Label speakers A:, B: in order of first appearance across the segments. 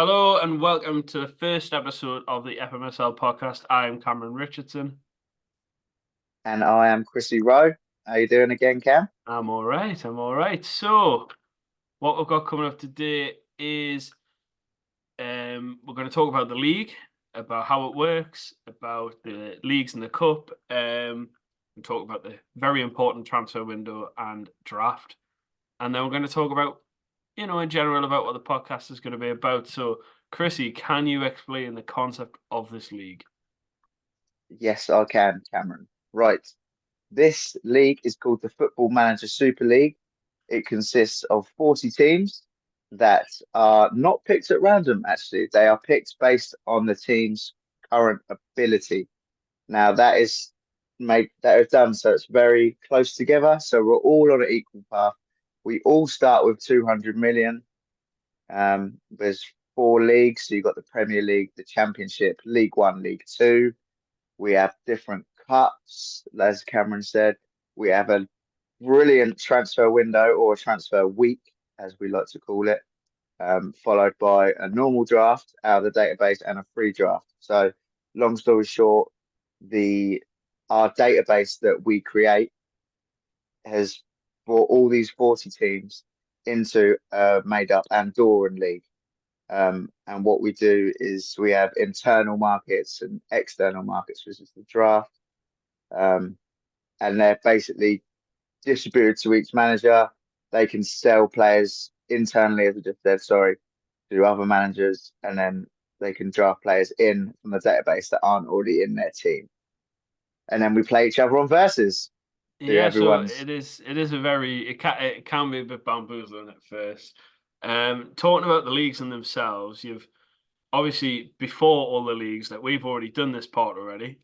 A: Hello and welcome to the first episode of the FMSL Podcast. I am Cameron Richardson.
B: And I am Chrissy Rowe. How you doing again, Cam?
A: I'm all right. So, what we've got coming up today is we're going to talk about the league, about how it works, about the leagues in the cup, and talk about the very important transfer window and draft. And then we're going to talk about, in general, about what the podcast is going to be about. So, Chrissy, can you explain the concept of this league?
B: Yes, I can, Cameron. Right. This league is called the Football Manager Super League. It consists of 40 teams that are not picked at random, actually. They are picked based on the team's current ability. Now, that is done so it's very close together. So we're all on an equal path. We all start with 200 million. There's four leagues. So you've got the Premier League, the Championship, League One, League Two. We have different cups, as Cameron said. We have a brilliant transfer window or a transfer week, as we like to call it, followed by a normal draft out of the database and a free draft. So, long story short, the our database that we create has brought all these 40 teams into a made up Andorran league. And what we do is we have internal markets and external markets, which is the draft. Um, and they're basically distributed to each manager. They can sell players internally, as I just said, sorry, to other managers, and then they can draft players in from the database that aren't already in their team. And then we play each other on versus to
A: Yeah, so
B: everyone's.
A: it is it can be a bit bamboozling at first. Talking about the leagues in themselves, you've obviously before all the leagues that we've already done this part already.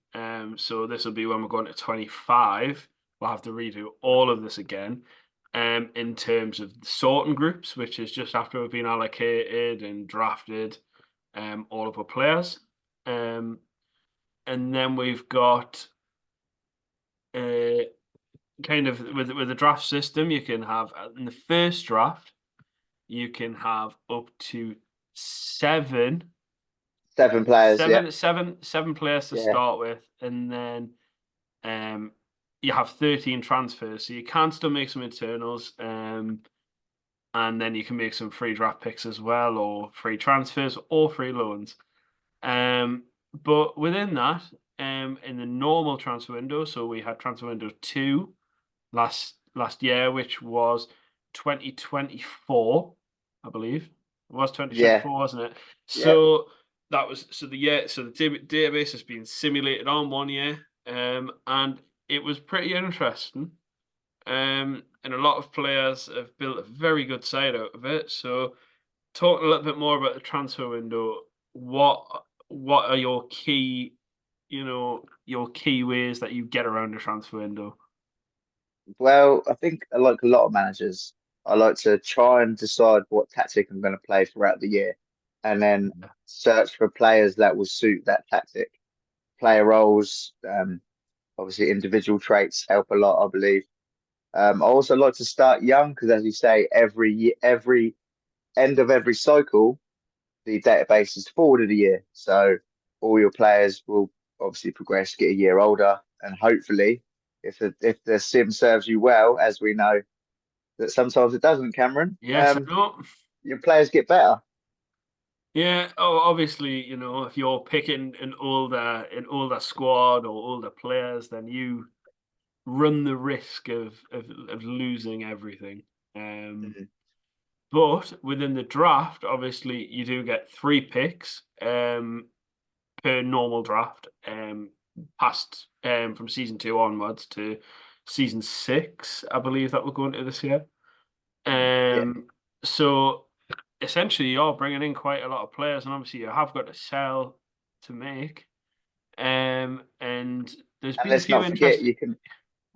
A: So this will be when we're going to 25. We'll have to redo all of this again. In terms of sorting groups, which is just after we've been allocated and drafted, all of our players. And then we've got uh kind of with the draft system, you can have in the first draft, you can have up to seven,
B: Seven players, yeah.
A: seven players to
B: Yeah.
A: start with, and then um, you have 13 transfers. So you can still make some internals, and then you can make some free draft picks as well, or free transfers, or free loans. Um, but within that, in the normal transfer window, so we had transfer window 2 last year, which was 2024, I believe. It was
B: Yeah.
A: 2024, wasn't it?
B: Yeah.
A: So that was so the year. So the database has been simulated on 1 year, and it was pretty interesting. And a lot of players have built a very good side out of it. So, talk a little bit more about the transfer window. What are your key, your key ways that you get around the transfer window?
B: Well, I think like a lot of managers, I like to try and decide what tactic I'm going to play throughout the year and then search for players that will suit that tactic. Player roles, obviously individual traits help a lot, I believe. I also like to start young because, as you say, every end of every cycle, the database is forwarded a year. So all your players will obviously progress, get a year older, and hopefully, if the sim serves you well, as we know that sometimes it doesn't, Cameron,
A: Yes, I know.
B: your players get better.
A: Yeah. Oh, obviously, if you're picking an older squad or older players, then you run the risk of losing everything. Um,
B: Mhm.
A: but within the draft, obviously, you do get 3 picks per normal draft, past from season 2 onwards to season 6, I believe that we're going to this year.
B: Yeah,
A: Um, so essentially, you're bringing in quite a lot of players, and obviously, you have got to sell to make. And there's
B: and
A: been a
B: let's
A: few
B: not forget
A: interesting.
B: you can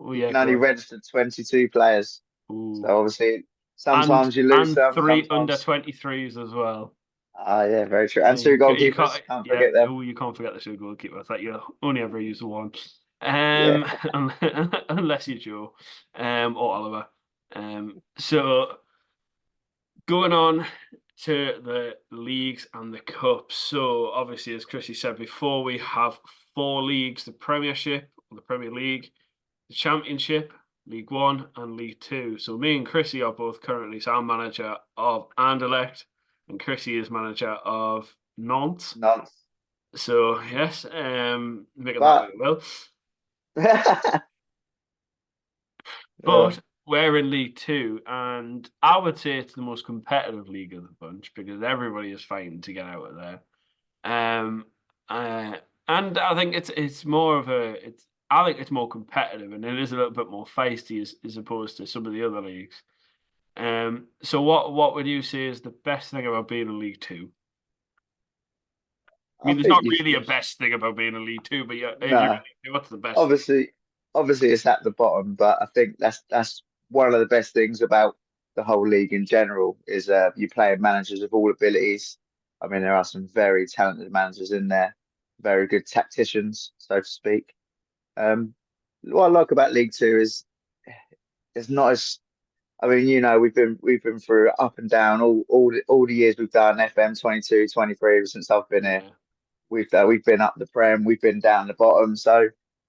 A: Oh
B: you
A: yeah,
B: can
A: go
B: only
A: on.
B: register 22 players. So
A: Ooh.
B: obviously,
A: And
B: sometimes you lose
A: and
B: some,
A: three under
B: sometimes.
A: 23s as well.
B: Ah, yeah, very true. And
A: Yeah,
B: two
A: you
B: goalkeepers,
A: can't.
B: can't
A: Yeah.
B: forget them.
A: Oh, you can't forget the two goalkeepers that you only ever use one.
B: Yeah,
A: Unless you're Joe, or Oliver. So Going on to the leagues and the cups. So obviously, as Chrissy said before, we have four leagues: the Premiership, the Premier League, the Championship, League One, and League Two. So me and Chrissy are both currently. So I'm manager of Anderlecht, and Chrissy is manager of Nantes.
B: None.
A: So yes, making that
B: But
A: look well.
B: uh,
A: But we're in League Two, and I would say it's the most competitive league of the bunch because everybody is fighting to get out of there. Um, uh, and I think it's more of a it's I think it's more competitive and it is a little bit more feisty as opposed to some of the other leagues. So what would you say is the best thing about being in League Two? I
B: I
A: mean, there's
B: think
A: not really a best thing about being in League Two, but yeah, if you're in
B: no.
A: League Two, what's the best thing?
B: Obviously, obviously it's at the bottom, but I think that's one of the best things about the whole league in general is you playing managers of all abilities. I mean, there are some very talented managers in there, very good tacticians, so to speak. What I like about League Two is it's not as I mean, we've been through up and down all the years we've done FM 22, 23 since I've been here.
A: Yeah,
B: We've been up the Prem, we've been down the bottom, so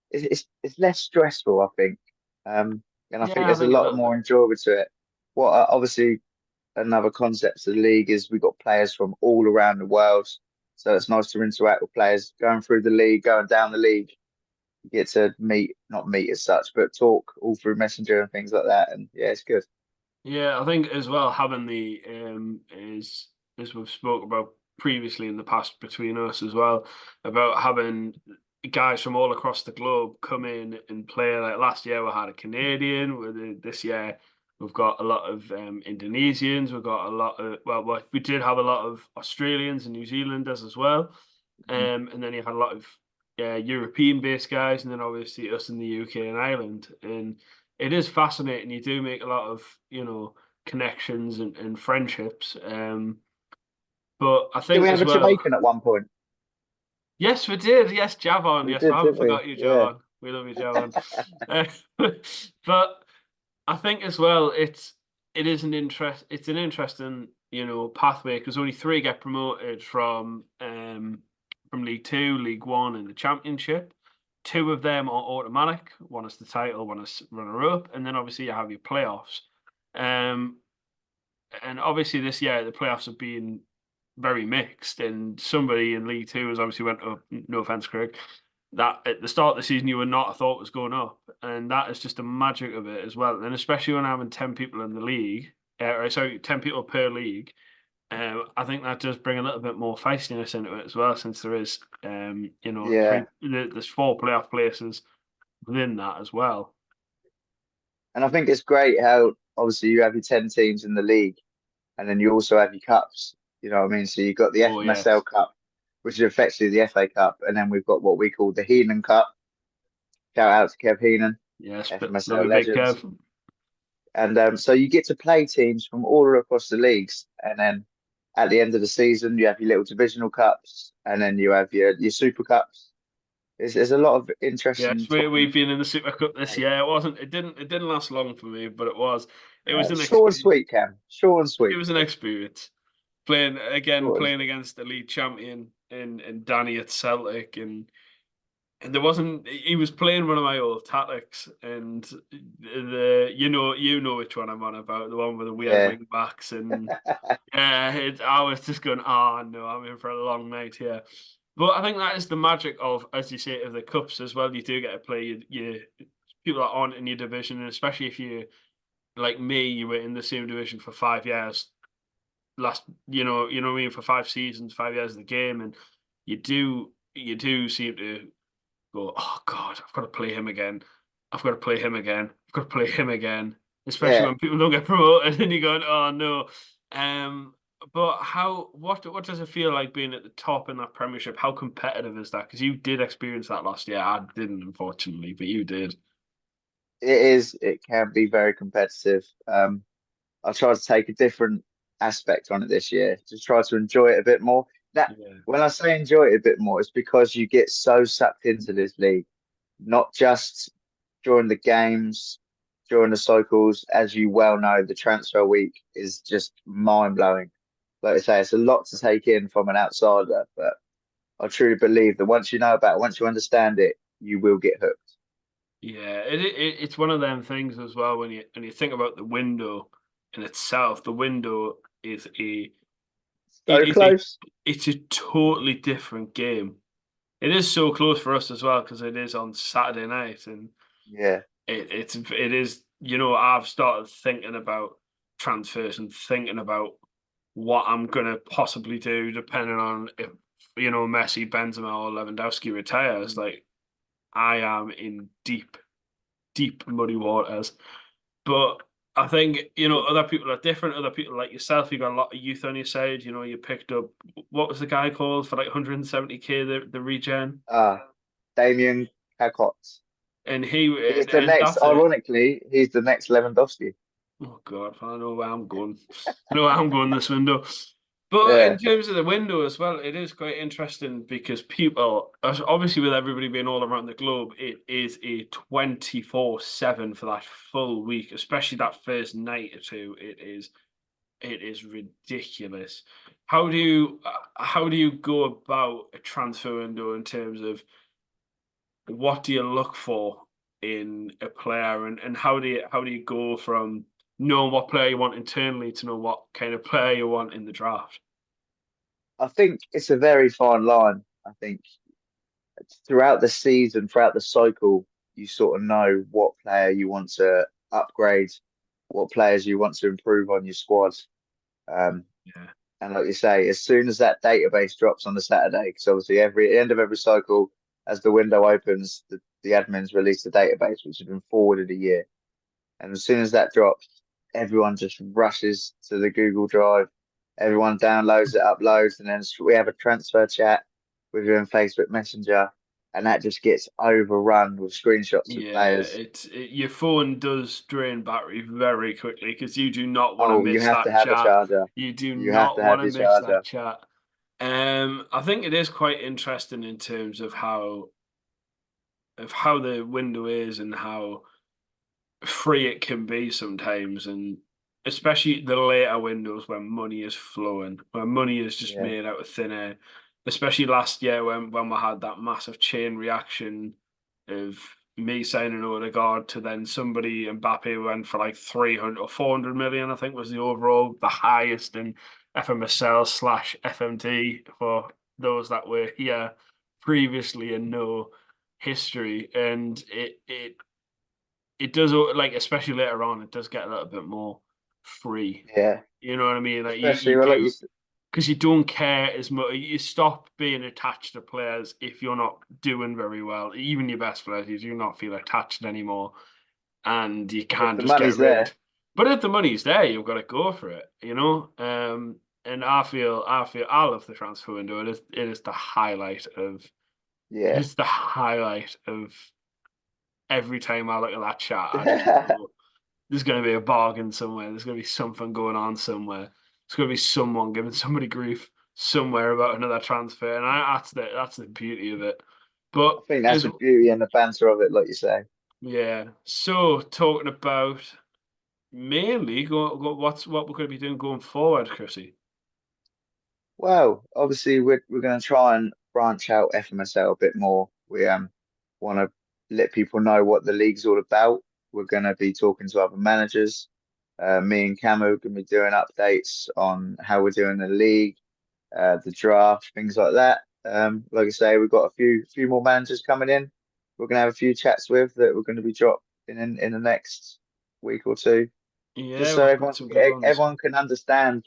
B: it's less stressful, I think, and I think
A: yeah, I
B: there's a
A: think a
B: lot
A: little bit.
B: more enjoyable to it. What Obviously another concept of the league is we've got players from all around the world, so it's nice to interact with players going through the league, going down the league. You get to meet, not meet as such, but talk all through Messenger and things like that, and yeah, it's good.
A: Yeah, I think as well having the is as we've spoke about previously in the past between us as well about having guys from all across the globe come in and play. Like last year we had a Canadian. This year we've got a lot of Indonesians. We've got a lot of we did have a lot of Australians and New Zealanders as well.
B: Mhm.
A: And then you had a lot of European-based guys, and then obviously us in the UK and Ireland. And it is fascinating. You do make a lot of, connections and friendships. But I
B: Did we
A: think
B: have
A: as
B: a
A: well,
B: Jamaican at one point?
A: yes, we did. Yes, Javon.
B: We
A: Yes, we
B: did,
A: haven't
B: didn't we?
A: forgot you,
B: Yeah.
A: Javon. We love you, Javon. Uh, but I think as well, it's an interesting, pathway because only three get promoted from League Two, League One, and the Championship. Two of them are automatic. One is the title, one is runner up, and then obviously you have your playoffs. Um, and obviously this year the playoffs have been very mixed, and somebody in League Two has obviously went up. No offense, Craig. That at the start of the season you would not have thought was going up, and that is just the magic of it as well. And especially when having 10 people in the league, or sorry, 10 people per league, I think that does bring a little bit more feistiness into it as well, since there is,
B: Yeah.
A: there's four playoff places within that as well.
B: And I think it's great how obviously you have your 10 teams in the league and then you also have your cups. You know what I mean? So you've got the
A: Oh
B: FMSL
A: yes,
B: Cup, which is effectively the FA Cup, and then we've got what we call the Heenan Cup. Shout out to Kev Heenan,
A: yes, but love
B: FMSL
A: you, big
B: legend.
A: Kev.
B: And so you get to play teams from all across the leagues. And then at the end of the season, you have your little divisional cups and then you have your super cups. There's a lot of interesting
A: Yes, we've
B: tournaments.
A: been in the Super Cup this year. It didn't last long for me, but it was an
B: Short and
A: experience.
B: sweet, Cam. Short and
A: It
B: sweet.
A: was an experience playing again,
B: Short and
A: playing
B: sweet.
A: against the league champion in Danny at Celtic, and there wasn't. He was playing one of my old tactics, and you know which one I'm on about, the one with the weird
B: Yeah.
A: wing backs, and yeah, I was just going, oh no, I'm in for a long night here. But I think that is the magic of, as you say, of the cups as well. You do get to play you people that aren't in your division, and especially if you, like me, you were in the same division for 5 years. What I mean, for 5 seasons, 5 years of the game, and you do seem to go, oh God, I've got to play him again. I've got to play him again. I've got to play him again. Especially
B: Yeah.
A: when people don't get promoted and you're going, oh no. Um, but what does it feel like being at the top in that Premiership? How competitive is that? Because you did experience that last year. I didn't, unfortunately, but you did.
B: It is. It can be very competitive. I tried to take a different aspect on it this year, just try to enjoy it a bit more. That
A: Yeah.
B: when I say enjoy it a bit more, it's because you get so sucked into this league, not just during the games, during the cycles. As you well know, the transfer week is just mind blowing. Like I say, it's a lot to take in from an outsider, but I truly believe that once you know about it, once you understand it, you will get hooked.
A: Yeah, it's one of them things as well when you think about the window in itself. The window is it
B: So
A: is a
B: close.
A: it's a totally different game. It is so close for us as well because it is on Saturday night, and
B: Yeah.
A: it is. I've started thinking about transfers and thinking about what I'm gonna possibly do depending on if Messi, Benzema, or Lewandowski retires.
B: Mm.
A: Like I am in deep, deep muddy waters. But I think, other people are different. Other people like yourself, you got a lot of youth on your side. You picked up, what was the guy called for like 170k, the regen?
B: Damien Cacot.
A: And he,
B: He's the
A: and
B: next,
A: that's it.
B: ironically, he's the next Lewandowski.
A: Oh God, I know where I'm going. I know where I'm going this window. But in
B: Yeah.
A: terms of the window as well, it is quite interesting because people, obviously with everybody being all around the globe, it is a 24/7 for that full week, especially that first night or two. It is ridiculous. How do you go about a transfer window in terms of what do you look for in a player, and how do you go from knowing what player you want internally to know what kind of player you want in the draft?
B: I think it's a very fine line. I think throughout the season, throughout the cycle, you sort of know what player you want to upgrade, what players you want to improve on your squad. Um,
A: Yeah.
B: and like you say, as soon as that database drops on the Saturday, because obviously every end of every cycle, as the window opens, the admins release the database, which has been forwarded a year. And as soon as that drops, everyone just rushes to the Google Drive. Everyone downloads it, uploads, and then we have a transfer chat with you in Facebook Messenger, and that just gets overrun with screenshots of
A: Yeah,
B: players.
A: your phone does drain battery very quickly because you do not want to
B: Oh, you
A: miss
B: have to
A: that
B: have a
A: chat.
B: charger.
A: You do
B: You have
A: not
B: to
A: want
B: have
A: to
B: your
A: miss that
B: charger.
A: chat. I think it is quite interesting in terms of how the window is and how free it can be sometimes, and especially the later windows when money is flowing, when money is just
B: Yeah,
A: made out of thin air. Especially last year when we had that massive chain reaction of me signing Odegaard to then somebody Mbappe went for like 300 or 400 million, I think was the highest in FMSL slash FMT for those that were here previously and know history. And it does, like, especially later on, it does get a little bit more free.
B: yeah.
A: You know what I mean? Like you
B: Especially well, like you
A: do,
B: said,
A: because you don't care as much. You stop being attached to players if you're not doing very well. Even your best players, you do not feel attached anymore, and you
B: if
A: can't
B: the
A: just get
B: money's
A: rid.
B: there,
A: But if the money's there, you've got to go for it. And I love the transfer window. It is the highlight of it
B: yeah.
A: is the highlight of every time I look at that chat. I just know there's going to be a bargain somewhere. There's going to be something going on somewhere. There's going to be someone giving somebody grief somewhere about another transfer, and that's the beauty of it. But
B: I think that's
A: is
B: the beauty and the banter of it, like you say.
A: yeah. So talking about mainly what we're going to be doing going forward, Chrissy.
B: Well, obviously we're going to try and branch out FMSL a bit more. We want to let people know what the league's all about. We're going to be talking to other managers. Me and Camu are going to be doing updates on how we're doing the league, the draft, things like that. Like I say, we've got a few more managers coming in. We're going to have a few chats with that we're going to be dropped in the next week or two, just
A: Yeah,
B: so
A: we've got some good ones.
B: everyone can understand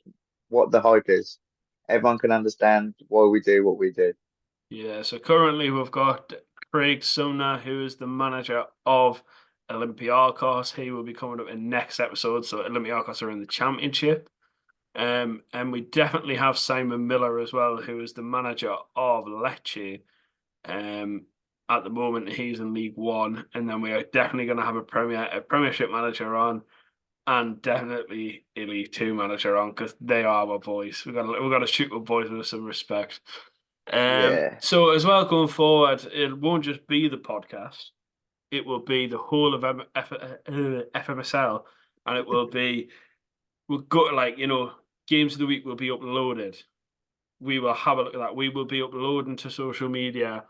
B: what the hype is. Everyone can understand why we do what we do.
A: Yeah, so currently we've got Craig Sumner, who is the manager of Olympiacos. He will be coming up in next episode. So Olympiacos are in the championship. And we definitely have Simon Miller as well, who is the manager of Lecce. Um, at the moment, he's in League One, and then we are definitely going to have a Premiership manager on, and definitely a League Two manager on because they are our boys. We got to shoot our boys with some respect.
B: Yeah,
A: So as well going forward, it won't just be the podcast. it will be the whole of FMSL, and it will be we'll go like games of the week will be uploaded. We will have a look at that. We will be uploading to social media,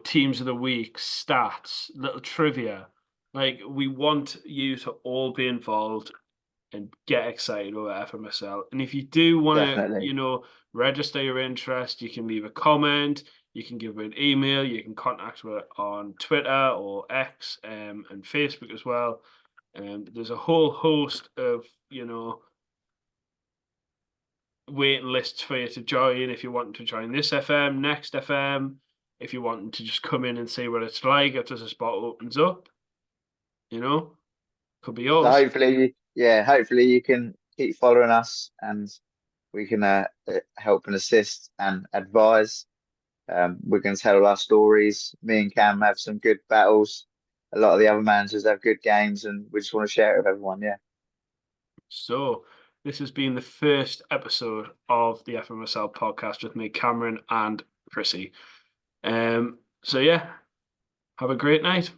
A: teams of the week, stats, little trivia. Like we want you to all be involved and get excited over FMSL. And if you do want to,
B: Definitely.
A: register your interest, you can leave a comment, you can give an email, you can contact us on Twitter or X and Facebook as well. And there's a whole host of, waiting lists for you to join if you want to join this FM, next FM, if you want to just come in and see what it's like if there's a spot opens up, could be
B: So
A: yours.
B: hopefully you can keep following us and we can help and assist and advise. We can tell our stories. Me and Cam have some good battles. A lot of the other managers have good games, and we just want to share it with everyone. Yeah.
A: So, this has been the first episode of the FMSL podcast with me, Cameron, and Chrissy. So yeah, have a great night.